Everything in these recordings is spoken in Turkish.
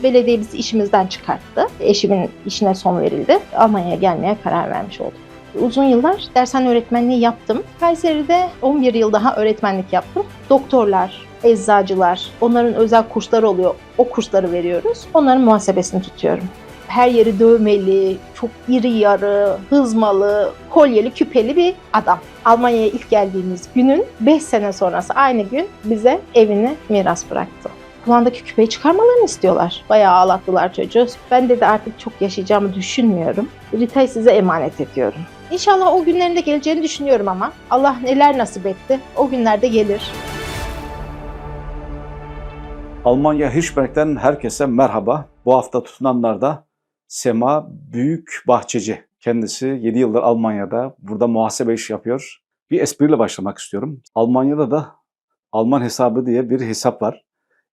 Belediye bizi işimizden çıkarttı. Eşimin işine son verildi. Almanya'ya gelmeye karar vermiş olduk. Uzun yıllar dershane öğretmenliği yaptım. Kayseri'de 11 yıl daha öğretmenlik yaptım. Doktorlar, eczacılar, onların özel kursları oluyor. O kursları veriyoruz. Onların muhasebesini tutuyorum. Her yeri dövmeli, çok iri yarı, hızmalı, kolyeli, küpeli bir adam. Almanya'ya ilk geldiğimiz günün 5 sene sonrası aynı gün bize evini miras bıraktı. Kulağındaki küpeyi çıkarmalarını istiyorlar. Bayağı ağlattılar çocuğu. Ben de artık çok yaşayacağımı düşünmüyorum. Rita'yı size emanet ediyorum. İnşallah o günlerin de geleceğini düşünüyorum ama Allah neler nasip etti. O günler de gelir. Almanya Hirschberg'den herkese merhaba. Bu hafta tutunanlarda Sema Büyükbahçeci. Kendisi 7 yıldır Almanya'da. Burada muhasebe iş yapıyor. Bir espriyle başlamak istiyorum. Almanya'da da Alman hesabı diye bir hesap var.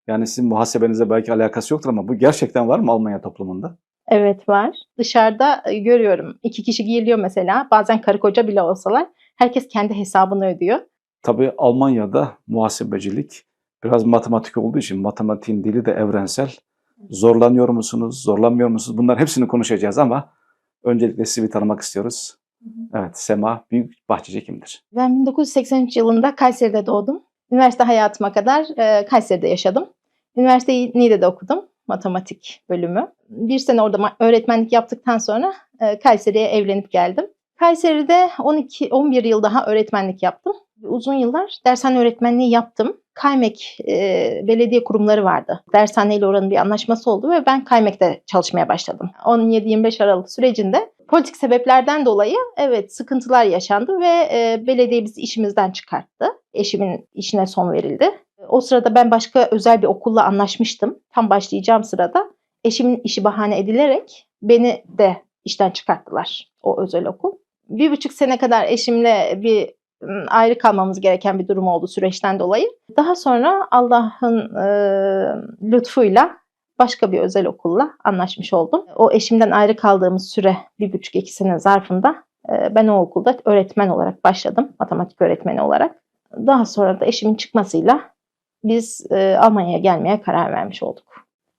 Yani sizin muhasebenize belki alakası yoktur ama bu gerçekten var mı Almanya toplumunda? Evet var. Dışarıda görüyorum. 2 kişi geliyor mesela. Bazen karı koca bile olsalar. Herkes kendi hesabını ödüyor. Tabii Almanya'da muhasebecilik biraz matematik olduğu için matematiğin dili de evrensel. Zorlanıyor musunuz, zorlanmıyor musunuz? Bunların hepsini konuşacağız ama öncelikle sizi bir tanımak istiyoruz. Evet, Sema Büyükbahçeci kimdir? Ben 1983 yılında Kayseri'de doğdum. Üniversite hayatıma kadar Kayseri'de yaşadım. Üniversiteyi Niğde'de okudum. Matematik bölümü. Bir sene orada öğretmenlik yaptıktan sonra Kayseri'ye evlenip geldim. Kayseri'de 11 yıl daha öğretmenlik yaptım. Uzun yıllar dershane öğretmenliği yaptım. Kaymek belediye kurumları vardı. Dershaneyle oranın bir anlaşması oldu ve ben Kaymek'te çalışmaya başladım. 17-25 Aralık sürecinde politik sebeplerden dolayı evet sıkıntılar yaşandı ve belediye bizi işimizden çıkarttı. Eşimin işine son verildi. O sırada ben başka özel bir okulla anlaşmıştım. Tam başlayacağım sırada eşimin işi bahane edilerek beni de işten çıkarttılar o özel okul. 1,5 sene kadar eşimle bir ayrı kalmamız gereken bir durum oldu süreçten dolayı. Daha sonra Allah'ın lütfuyla başka bir özel okulla anlaşmış oldum. O eşimden ayrı kaldığımız süre 1,5-2 sene zarfında ben o okulda öğretmen olarak başladım. Matematik öğretmeni olarak. Daha sonra da eşimin çıkmasıyla biz Almanya'ya gelmeye karar vermiş olduk.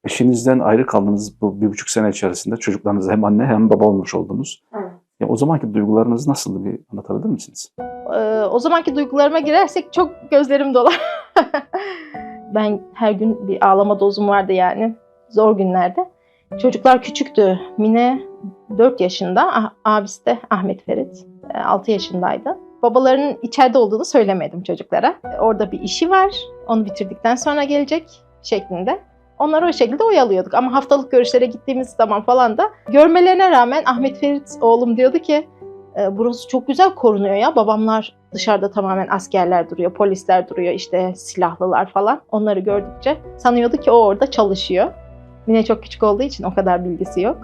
Eşinizden ayrı kaldığınız bu 1,5 sene içerisinde çocuklarınız hem anne hem baba olmuş oldunuz. Evet. Ya o zamanki duygularınız nasıldı, bir anlatabilir misiniz? O zamanki duygularıma girersek çok gözlerim dolar. Ben her gün bir ağlama dozum vardı yani. Zor günlerde. Çocuklar küçüktü. Mine 4 yaşında, abisi de Ahmet Ferit 6 yaşındaydı. Babalarının içeride olduğunu söylemedim çocuklara. Orada bir işi var, onu bitirdikten sonra gelecek şeklinde. Onları o şekilde oyalıyorduk. Ama haftalık görüşlere gittiğimiz zaman falan da görmelerine rağmen Ahmet Ferit oğlum diyordu ki burası çok güzel korunuyor ya. Babamlar dışarıda tamamen askerler duruyor, polisler duruyor, işte silahlılar falan. Onları gördükçe sanıyordu ki o orada çalışıyor. Mine çok küçük olduğu için o kadar bilgisi yok.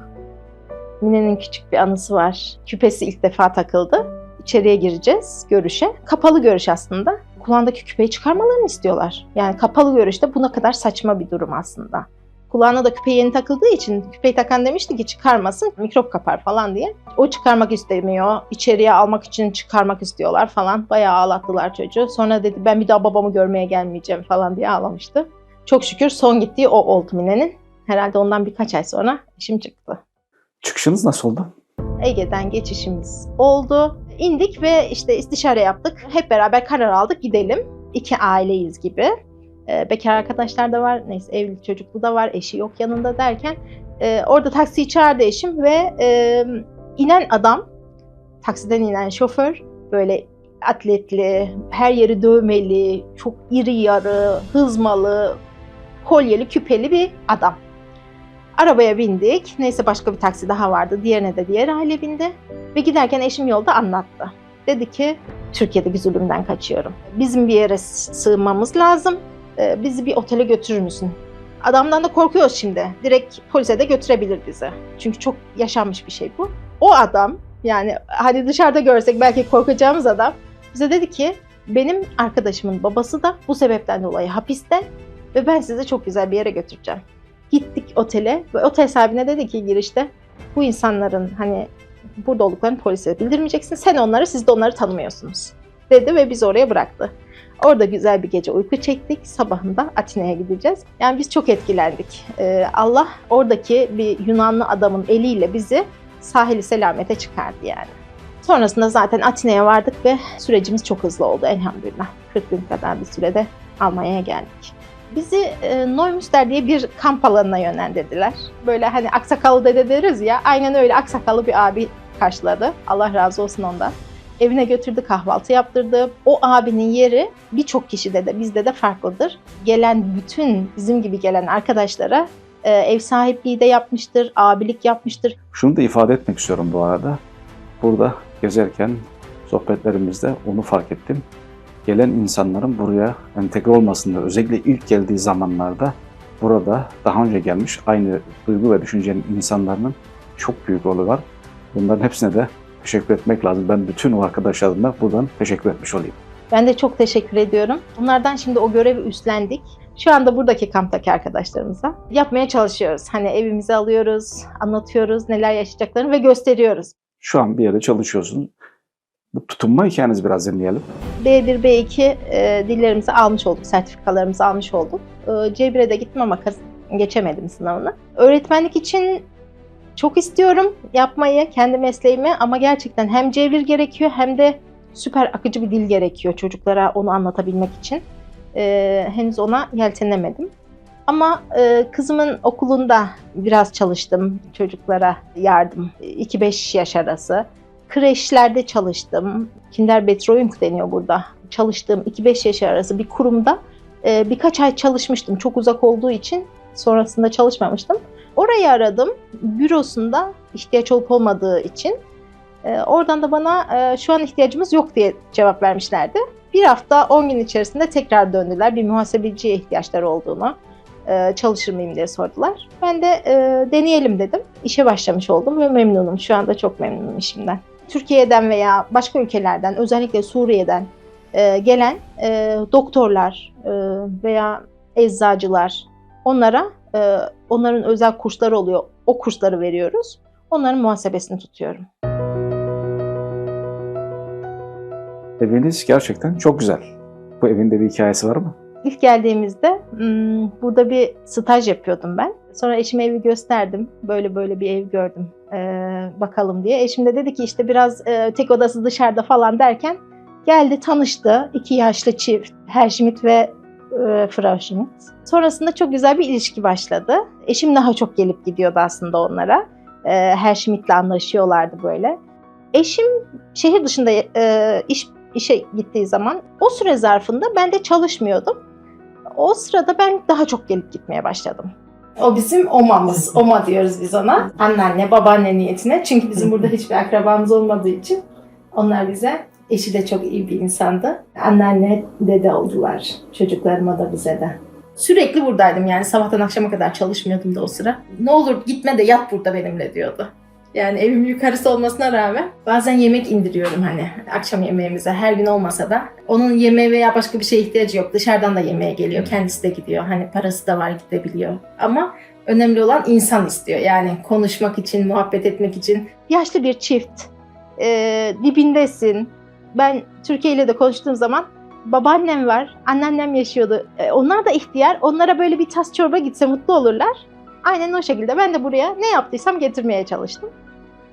Mine'nin küçük bir anısı var. Küpesi ilk defa takıldı. İçeriye gireceğiz görüşe. Kapalı görüş aslında. Kulağındaki küpeyi çıkarmalarını istiyorlar. Yani kapalı görüşte buna kadar saçma bir durum aslında. Kulağına da küpe yeni takıldığı için küpeyi takan demişti ki çıkarmasın, mikrop kapar falan diye. O çıkarmak istemiyor. İçeriye almak için çıkarmak istiyorlar falan. Bayağı ağlattılar çocuğu. Sonra dedi ben bir daha babamı görmeye gelmeyeceğim falan diye ağlamıştı. Çok şükür son gittiği o oldu Mine'nin. Herhalde ondan birkaç ay sonra işim çıktı. Çıkışınız nasıl oldu? Ege'den geçişimiz oldu. İndik ve işte istişare yaptık. Hep beraber karar aldık gidelim. 2 aileyiz gibi. Bekar arkadaşlar da var. Neyse evli çocuklu da var. Eşi yok yanında derken. Orada taksiyi çağırdı eşim ve inen adam, taksiden inen şoför böyle atletli, her yeri dövmeli, çok iri yarı, hızmalı, kolyeli, küpeli bir adam. Arabaya bindik. Neyse başka bir taksi daha vardı. Diğerine de diğer aile bindi. Ve giderken eşim yolda anlattı. Dedi ki Türkiye'deki zulümden kaçıyorum. Bizim bir yere sığınmamız lazım. Bizi bir otele götürür müsün? Adamdan da korkuyoruz şimdi. Direkt polise de götürebilir bizi. Çünkü çok yaşanmış bir şey bu. O adam yani hadi dışarıda görsek belki korkacağımız adam bize dedi ki benim arkadaşımın babası da bu sebepten dolayı hapiste ve ben sizi çok güzel bir yere götüreceğim. Gittik otele ve otel sahibine dedi ki girişte bu insanların hani burada olduklarını polise bildirmeyeceksin. Siz de onları tanımıyorsunuz dedi ve bizi oraya bıraktı. Orada güzel bir gece uyku çektik. Sabahında Atina'ya gideceğiz. Yani biz çok etkilendik. Allah oradaki bir Yunanlı adamın eliyle bizi sahili selamete çıkardı yani. Sonrasında zaten Atina'ya vardık ve sürecimiz çok hızlı oldu elhamdülillah. 40 gün kadar bir sürede Almanya'ya geldik. Bizi Neumünster diye bir kamp alanına yönlendirdiler. Böyle hani aksakallı dede deriz ya, aynen öyle aksakallı bir abi karşıladı. Allah razı olsun ondan. Evine götürdü, kahvaltı yaptırdı. O abinin yeri birçok kişide de bizde de farklıdır. Gelen bütün bizim gibi gelen arkadaşlara ev sahipliği de yapmıştır, abilik yapmıştır. Şunu da ifade etmek istiyorum bu arada. Burada gezerken sohbetlerimizde onu fark ettim. Gelen insanların buraya entegre olmasında, özellikle ilk geldiği zamanlarda burada daha önce gelmiş aynı duygu ve düşüncenin insanların çok büyük rolü var. Bunların hepsine de teşekkür etmek lazım. Ben bütün o arkadaşlarımla buradan teşekkür etmiş olayım. Ben de çok teşekkür ediyorum. Bunlardan şimdi o görevi üstlendik. Şu anda buradaki kamptaki arkadaşlarımıza yapmaya çalışıyoruz. Hani evimize alıyoruz, anlatıyoruz neler yaşayacaklarını ve gösteriyoruz. Şu an bir yerde çalışıyorsun. Bu tutunma hikayenizi biraz dinleyelim. B1, B2 dillerimizi almış olduk, sertifikalarımızı almış olduk. C1'e de gittim ama geçemedim sınavını. Öğretmenlik için çok istiyorum yapmayı, kendi mesleğimi ama gerçekten hem C1 gerekiyor hem de süper akıcı bir dil gerekiyor çocuklara onu anlatabilmek için. Henüz ona yeltenemedim. Ama kızımın okulunda biraz çalıştım çocuklara yardım, 2-5 yaş arası. Kreşlerde çalıştım. Kinderbetreuung deniyor burada. Çalıştığım 2-5 yaş arası bir kurumda birkaç ay çalışmıştım. Çok uzak olduğu için sonrasında çalışmamıştım. Orayı aradım. Bürosunda ihtiyaç olup olmadığı için. Oradan da bana şu an ihtiyacımız yok diye cevap vermişlerdi. Bir hafta 10 gün içerisinde tekrar döndüler. Bir muhasebeciye ihtiyaçları olduğunu, çalışır mıyım diye sordular. Ben de deneyelim dedim. İşe başlamış oldum ve memnunum. Şu anda çok memnunum işimden. Türkiye'den veya başka ülkelerden, özellikle Suriye'den gelen doktorlar veya eczacılar, onların özel kursları oluyor. O kursları veriyoruz. Onların muhasebesini tutuyorum. Eviniz gerçekten çok güzel. Bu evin de bir hikayesi var mı? İlk geldiğimizde burada bir staj yapıyordum ben. Sonra eşime evi gösterdim. Böyle bir ev gördüm. Bakalım diye. Eşim de dedi ki işte biraz tek odası dışarıda falan derken geldi tanıştı. 2 yaşlı çift. Herr Schmidt ve Frau Schmidt. Sonrasında çok güzel bir ilişki başladı. Eşim daha çok gelip gidiyordu aslında onlara. Herr Schmidt'le anlaşıyorlardı böyle. Eşim şehir dışında işe gittiği zaman o süre zarfında ben de çalışmıyordum. O sırada ben daha çok gelip gitmeye başladım. O bizim omamız. Oma diyoruz biz ona. Anneanne, babaanne niyetine. Çünkü bizim burada hiçbir akrabamız olmadığı için onlar bize, eşi de çok iyi bir insandı. Anneanne, dede oldular. Çocuklarıma da bize de. Sürekli buradaydım yani sabahtan akşama kadar çalışmıyordum da o sıra. Ne olur gitme de yat burada benimle diyordu. Yani evim yukarısı olmasına rağmen bazen yemek indiriyorum hani akşam yemeğimize her gün olmasa da. Onun yemeğe veya başka bir şeye ihtiyacı yok. Dışarıdan da yemeğe geliyor. Kendisi de gidiyor. Hani parası da var gidebiliyor. Ama önemli olan insan istiyor. Yani konuşmak için, muhabbet etmek için. Yaşlı bir çift. Dibindesin. Ben Türkiye ile de konuştuğum zaman babaannem var, anneannem yaşıyordu. Onlar da ihtiyar. Onlara böyle bir tas çorba gitse mutlu olurlar. Aynen o şekilde ben de buraya ne yaptıysam getirmeye çalıştım.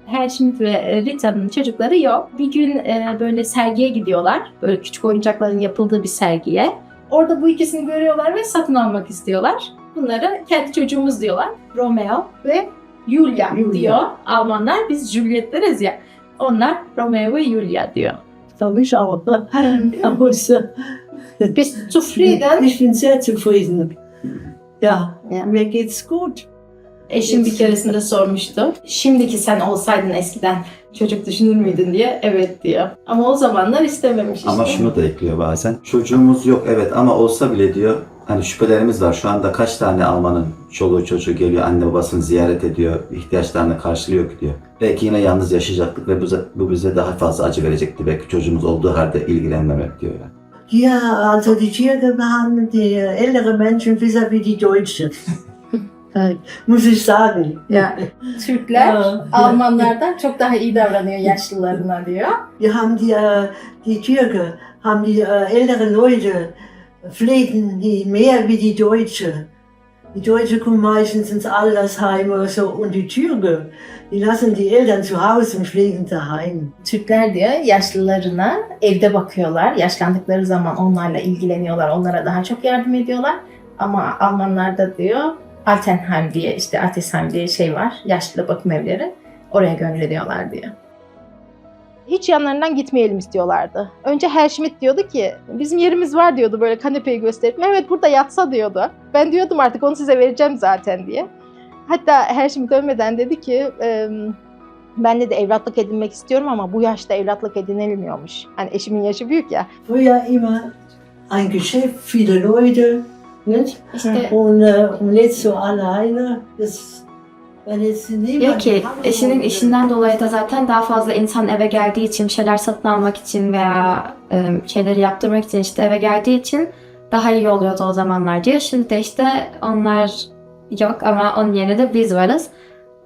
Herr Schmidt ve Rita'nın çocukları yok. Bir gün böyle sergiye gidiyorlar. Böyle küçük oyuncakların yapıldığı bir sergiye. Orada bu ikisini görüyorlar ve satın almak istiyorlar. Bunları kendi çocuğumuz diyorlar. Romeo ve Julia diyor Almanlar. Biz Juliet deriz ya. Onlar Romeo ve Julia diyor. Glaube ich auch. Aber Biz zufrieden. ich bin sehr zufrieden. Ja, Ja. mir geht's gut. Eşim bir keresinde sormuştu. Şimdiki sen olsaydın eskiden çocuk düşünür müydün diye. Evet diyor. Ama o zamanlar istememiş işte. Ama şunu da ekliyor bazen. Çocuğumuz yok evet ama olsa bile diyor hani şüphelerimiz var. Şu anda kaç tane Alman'ın çoluğu çocuğu geliyor, anne babasını ziyaret ediyor, ihtiyaçlarını karşılıyor diyor. Belki yine yalnız yaşayacaktık ve bu bize daha fazla acı verecekti. Belki çocuğumuz olduğu halde ilgilenmemek diyor yani. Ja, also die Tiere behandeln die ältere Menschen vis-à-vis die Deutschen. Muss ich sagen. Ya, Türkler Ja. Almanlardan çok daha iyi davranıyor yaşlılarına diyor. Wir haben die Tiere haben die ältere Leute pflegen die mehr wie die Deutsche. Die Deutsche kommen meistens ins Altersheim oder so und die Türke, die lassen die Eltern zu Hause und pflegen daheim. Türkler diyor yaşlılarına evde bakıyorlar. Yaşlandıkları zaman onlarla ilgileniyorlar. Onlara daha çok yardım ediyorlar. Ama Almanlarda diyor Altenheim diye işte Altersheim diye şey var. Yaşlı bakım evleri. Oraya gönderiyorlar diyor. Hiç yanlarından gitmeyelim istiyorlardı. Önce Herr Schmidt diyordu ki bizim yerimiz var diyordu böyle kanepeyi gösterip. Mehmet burada yatsa diyordu. Ben diyordum artık onu size vereceğim zaten diye. Hatta Herr Schmidt ölmeden dedi ki ben de evlatlık edinmek istiyorum ama bu yaşta evlatlık edinilmiyormuş. Hani eşimin yaşı büyük ya. Früher immer ein Geschäft, viele Leute, nicht? İşte Und jetzt so alleine, das, wenn jetzt niemand... Diyor ki eşinin işinden dolayı da zaten daha fazla insan eve geldiği için bir şeyler satın almak için veya şeyleri yaptırmak için işte eve geldiği için daha iyi oluyordu o zamanlar diyor. Şimdi de işte onlar yok ama onun yerine de biz varız.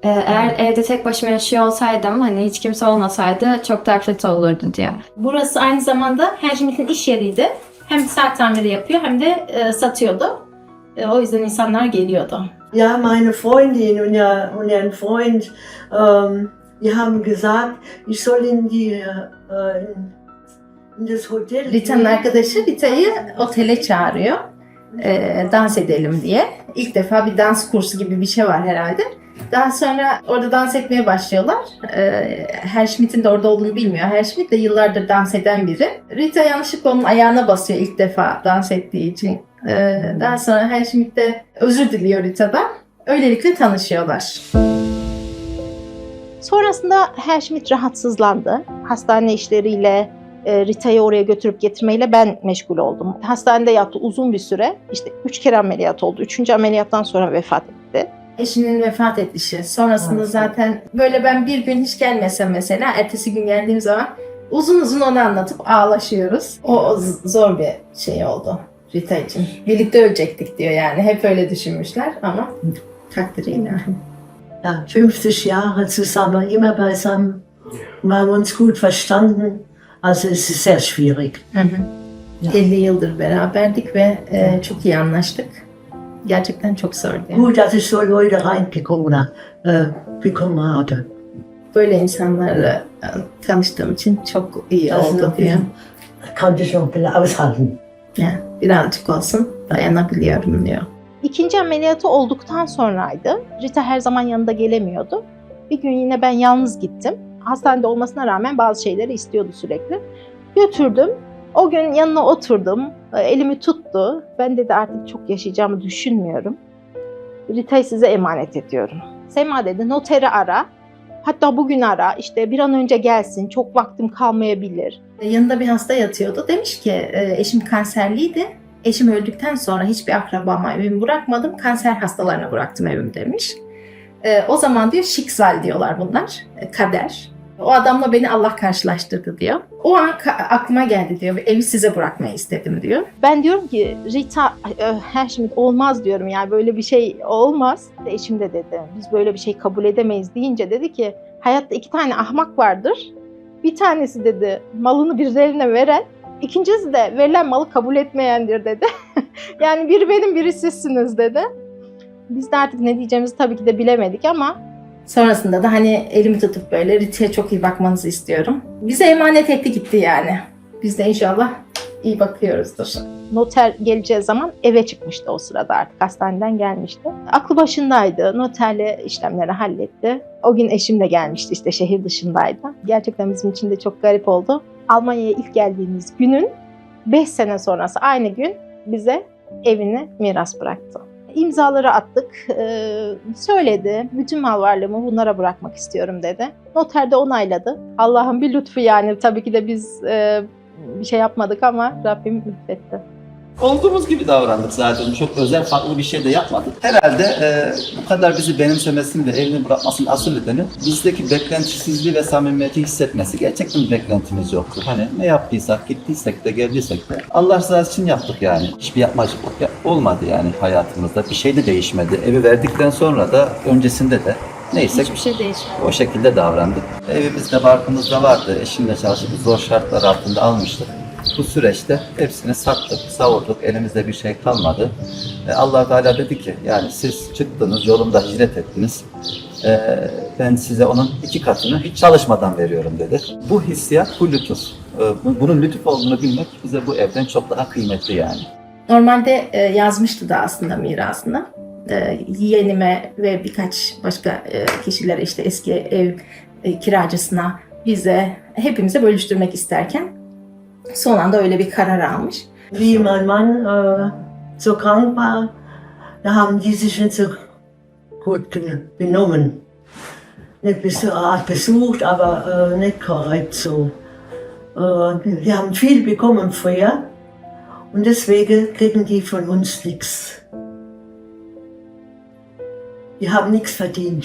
Eğer evde tek başıma yaşıyor olsaydım hani hiç kimse olmasaydı çok daha kötü olurdu diyor. burası aynı zamanda Herr Schmidt'in iş yeriydi. Hem saat tamiri yapıyor hem de satıyordu. O yüzden insanlar geliyordu. Ja, meine Freundin und ihren Freund, die haben gesagt, ich soll in das Hotel Rita'nın gehen. arkadaşı Rita'yı otele çağırıyor. Dans edelim diye. İlk defa bir dans kursu gibi bir şey var herhalde. Daha sonra orada dans etmeye başlıyorlar. Herr Schmidt'in de orada olduğunu bilmiyor. Herr Schmidt de yıllardır dans eden biri. Rita yanlışlıkla onun ayağına basıyor ilk defa dans ettiği için. Daha sonra Herr Schmidt de özür diliyor Rita'dan. Öylelikle tanışıyorlar. Sonrasında Herr Schmidt rahatsızlandı. Hastane işleriyle Rita'yı oraya götürüp getirmeyle ben meşgul oldum. Hastanede yattı uzun bir süre. İşte 3 kere ameliyat oldu. 3. ameliyattan sonra vefat etti. Eşinin vefat edişi. Sonrasında zaten böyle ben bir gün hiç gelmesem mesela ertesi gün geldiğim zaman uzun uzun onu anlatıp ağlaşıyoruz. O zor bir şey oldu Rita için. Birlikte ölecektik diyor yani. Hep öyle düşünmüşler ama takdiri ilahi. Ja, 50 Jahre zusammen, immer beisammen. Wir haben uns gut verstanden. Also es ist sehr schwierig. 50 yıldır beraberdik ve çok iyi anlaştık. Gerçekten çok zordu. Gut, dass ich so Leute bekommen hatte. Böyle insanlarla tanıştığım için çok iyi Das oldu noch diyor. konnte ich noch ein bisschen aushalten. Yani birazcık olsun dayanabiliyorum diyor. 2. ameliyatı olduktan sonraydı. Rita her zaman yanında gelemiyordu. Bir gün yine ben yalnız gittim. Hastanede olmasına rağmen bazı şeyleri istiyordu sürekli. Götürdüm. O gün yanına oturdum. Elimi tuttu. Ben dedi artık çok yaşayacağımı düşünmüyorum. Rita'yı size emanet ediyorum. Sema dedi noteri ara. Hatta bugün ara. İşte bir an önce gelsin. Çok vaktim kalmayabilir. Yanında bir hasta yatıyordu. Demiş ki eşim kanserliydi. Eşim öldükten sonra hiçbir akrabama evimi bırakmadım. Kanser hastalarına bıraktım evim demiş. O zaman diyor Schicksal diyorlar bunlar. Kader. O adamla beni Allah karşılaştırdı diyor. O an aklıma geldi diyor. Evi size bırakmayı istedim diyor. Ben diyorum ki Rita Herr Schmidt olmaz diyorum yani böyle bir şey olmaz. Eşim de dedi biz böyle bir şey kabul edemeyiz deyince dedi ki hayatta 2 tane ahmak vardır. Bir tanesi dedi malını birilerine veren, ikincisi de verilen malı kabul etmeyendir dedi. Yani biri benim biri sizsiniz dedi. Biz de artık ne diyeceğimizi tabii ki de bilemedik ama Sonrasında da hani elimi tutup böyle Rita'ya çok iyi bakmanızı istiyorum. Bize emanet etti gitti yani. Biz de inşallah iyi bakıyoruzdur. noter geleceği zaman eve çıkmıştı o sırada artık hastaneden gelmişti. Aklı başındaydı. Noterle işlemleri halletti. O gün eşim de gelmişti işte şehir dışındaydı. Gerçekten bizim için de çok garip oldu. Almanya'ya ilk geldiğimiz günün 5 sene sonrası aynı gün bize evini miras bıraktı. İmzaları attık, söyledi. Bütün mal varlığımı bunlara bırakmak istiyorum dedi. Noter de onayladı. Allah'ın bir lütfu yani. Tabii ki de biz bir şey yapmadık ama Rabbim lütfetti. Olduğumuz gibi davrandık zaten. Çok özel farklı bir şey de yapmadık. Herhalde bu kadar bizi benimsemesini ve evini bırakmasının asıl nedeni bizdeki beklentisizliği ve samimiyeti hissetmesi. Gerçekten bir beklentimiz yoktu. Hani ne yaptıysak, gittiysek de geldiysek de Allah rızası için yaptık yani. Hiçbir yapmacıklık olmadı yani hayatımızda. Bir şey de değişmedi. Evi verdikten sonra da öncesinde de neyse Hiçbir şey değişmedi. o şekilde davrandık. Evimizde, barkımızda vardı. Eşimle çalışıp zor şartlar altında almıştık. Bu süreçte hepsini sattık, savurduk, elimizde bir şey kalmadı. Allah Teala dedi ki, yani siz çıktınız, yolumda hicret ettiniz. Ben size onun 2 katını hiç çalışmadan veriyorum dedi. Bu hissiyat, bu lütuf. Bunun lütuf olduğunu bilmek bize bu evden çok daha kıymetli yani. Normalde yazmıştı da aslında mirasını. Yeğenime ve birkaç başka kişilere, işte eski ev kiracısına, bize, hepimize bölüştürmek isterken son anda öyle bir karar almış. Wie mein Mann so krank war, da haben die sich nicht so gut benommen. Nicht besucht, aber nicht korrekt so. Wir haben viel bekommen früher und deswegen kriegen die von uns nichts. Die haben nichts verdient.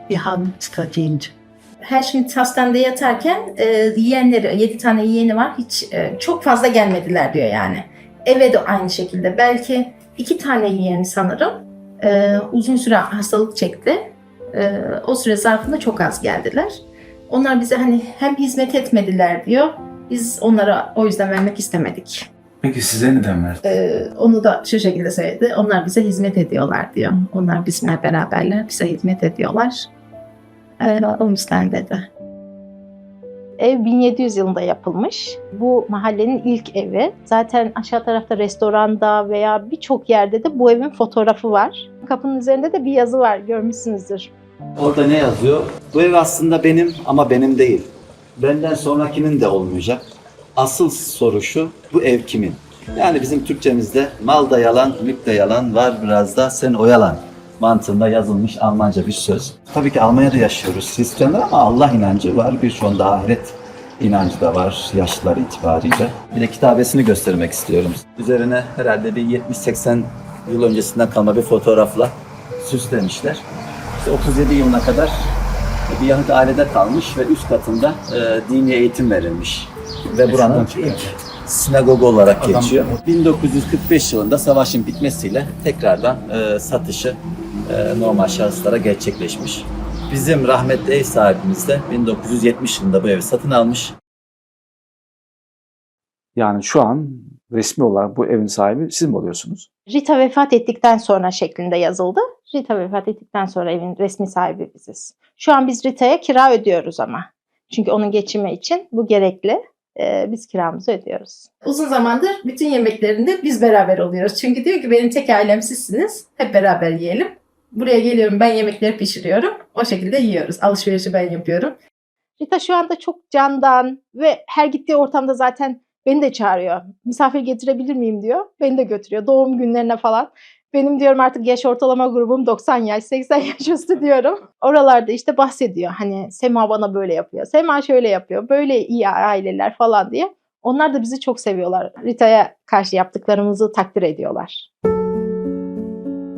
Wir haben nichts verdient. Herschmidt hastanede yatarken yeğenleri, 7 tane yeğeni var, hiç çok fazla gelmediler diyor yani. Eve de aynı şekilde. Belki 2 tane yeğeni sanırım uzun süre hastalık çekti. O süre zarfında çok az geldiler. Onlar bize hani hem hizmet etmediler diyor. Biz onlara o yüzden vermek istemedik. Peki size neden verdi? Onu da şu şekilde söyledi. Onlar bize hizmet ediyorlar diyor. Onlar bizimle beraberler, bize hizmet ediyorlar. O yüzden dedi. Ev 1700 yılında yapılmış. Bu mahallenin ilk evi. Zaten aşağı tarafta restoranda veya birçok yerde de bu evin fotoğrafı var. Kapının üzerinde de bir yazı var, görmüşsünüzdür. Orada ne yazıyor? Bu ev aslında benim ama benim değil. Benden sonrakinin de olmayacak. Asıl soru şu, bu ev kimin? Yani bizim Türkçemizde mal da yalan, mülk de yalan, var biraz da sen oyalan mantığında yazılmış Almanca bir söz. Tabii ki Almanya'da yaşıyoruz Hristiyanlar ama Allah inancı var. Birçoğunda ahiret inancı da var yaşlılar itibariyle. Bir de kitabesini göstermek istiyorum. Üzerine herhalde bir 70-80 yıl öncesinden kalma bir fotoğrafla süslemişler. İşte 37 yılına kadar bir Yahudi ailede kalmış ve üst katında dini eğitim verilmiş. Ve buranın sinagogu olarak geçiyor. 1945 yılında savaşın bitmesiyle tekrardan satışı normal şahıslara gerçekleşmiş. Bizim rahmetli ev sahibimiz de 1970 yılında bu evi satın almış. Yani şu an resmi olarak bu evin sahibi siz mi oluyorsunuz? Rita vefat ettikten sonra şeklinde yazıldı. Rita vefat ettikten sonra evin resmi sahibi biziz. Şu an biz Rita'ya kira ödüyoruz ama. Çünkü onun geçimi için bu gerekli. Biz kiramızı ödüyoruz. Uzun zamandır bütün yemeklerinde biz beraber oluyoruz. Çünkü diyor ki benim tek ailem sizsiniz. Hep beraber yiyelim. Buraya geliyorum, ben yemekleri pişiriyorum. O şekilde yiyoruz. Alışverişi ben yapıyorum. Rita şu anda çok candan ve her gittiği ortamda zaten beni de çağırıyor. Misafir getirebilir miyim diyor. Beni de götürüyor doğum günlerine falan. Benim diyorum artık yaş ortalama grubum 90 yaş, 80 yaş üstü diyorum. Oralarda işte bahsediyor. Hani Sema bana böyle yapıyor, Sema şöyle yapıyor, böyle iyi aileler falan diye. Onlar da bizi çok seviyorlar. Rita'ya karşı yaptıklarımızı takdir ediyorlar.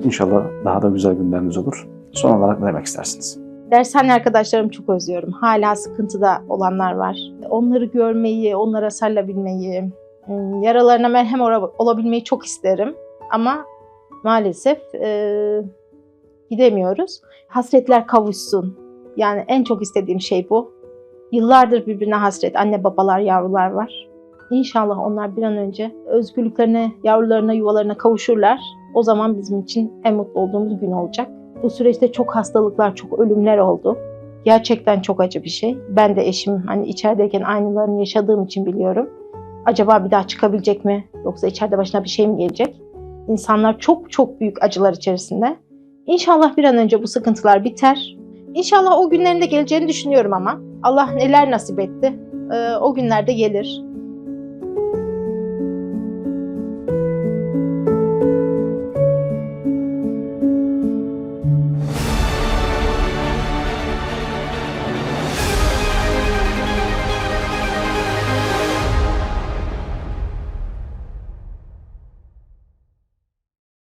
İnşallah daha da güzel günleriniz olur. Son olarak ne demek istersiniz? Dershane arkadaşlarımı çok özlüyorum. Hala sıkıntıda olanlar var. Onları görmeyi, onlara sarılabilmeyi, yaralarına merhem olabilmeyi çok isterim. Ama maalesef gidemiyoruz. Hasretler kavuşsun. Yani en çok istediğim şey bu. Yıllardır birbirine hasret. Anne babalar, yavrular var. İnşallah onlar bir an önce özgürlüklerine, yavrularına, yuvalarına kavuşurlar. O zaman bizim için en mutlu olduğumuz gün olacak. Bu süreçte çok hastalıklar, çok ölümler oldu. Gerçekten çok acı bir şey. Ben de eşim hani içerideyken aynılarını yaşadığım için biliyorum. Acaba bir daha çıkabilecek mi? Yoksa içeride başına bir şey mi gelecek? İnsanlar çok çok büyük acılar içerisinde. İnşallah bir an önce bu sıkıntılar biter. İnşallah o günlerin de geleceğini düşünüyorum ama. Allah neler nasip etti. O günlerde gelir.